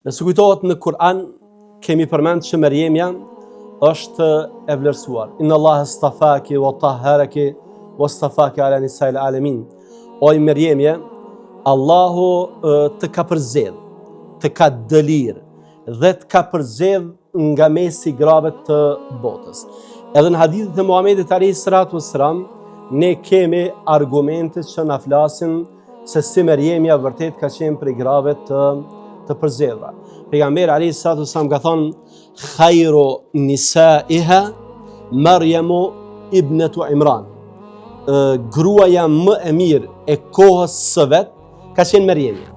Nëse kujtohet në Kur'an, kemi përmend që Meriemja është e vlerësuar. Inna Allah astafaki wa tahharaki wastafaki ala nisa'il alamin. O Meriemje, Allahu të ka përzgjedh, të ka dëlir dhe të ka përzgjedh nga mesi grave të botës. Edhe në hadithet e Muhamedit alayhi salatu wassalam, ne kemi argumente që na flasin se si Meriemja vërtet ka qenë prej grave të përzgjedhura. Pejgamberi alayhi salatu wassalam ka thonë: "Khairu nisaiha Maryamu ibnatu Imran." Gruaja më e mirë e kohës së vet ka qenë Meriemja.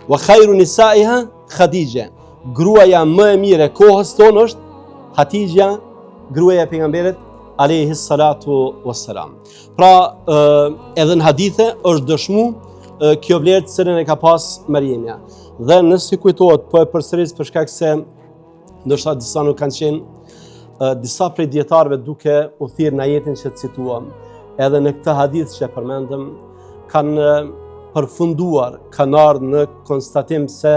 Wa khairu nisaiha Khadija. Gruaja më e mirë e kohës tonë është Hatixha, gruaja e pejgamberit alayhi salatu wassalam. Pra, edhe në hadithe është dëshmu kjo vlerë të cilën e ka pas Meriemja. Dhe nëse kujtohet, po e përsëris për shkak se ndoshta disa nuk kanë qenë disa prej dietarëve duke u thirrë në ajetin që cituam, edhe në këtë hadith që përmendëm, kanë përfunduar, kanë ardhur në konstatim se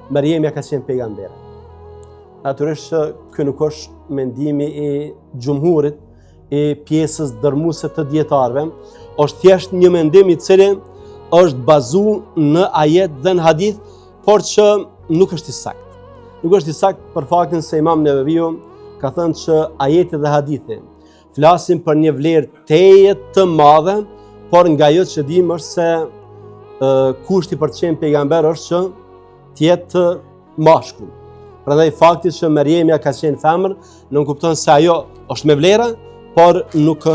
Meriemja ka qenë pejgamber. Natyrisht që ky nuk është mendimi i xhumhurit, i pjesës dërmuese të dietarëve, është thjesht një mendim i cili është bazuar në ajet dhe në hadith, por që nuk është i saktë. Nuk është i saktë për faktin se Imam Neveviu ka thënë që ajeti dhe hadithi flasin për një vlerë teje të madhe, por nga ajo që dim është se kushti për të qenë pejgamber është që të jetë mashkull. Prandaj fakti që Meriemja ka qenë femër nuk kupton se ajo është me vlera, por nuk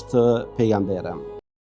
është pejgambere.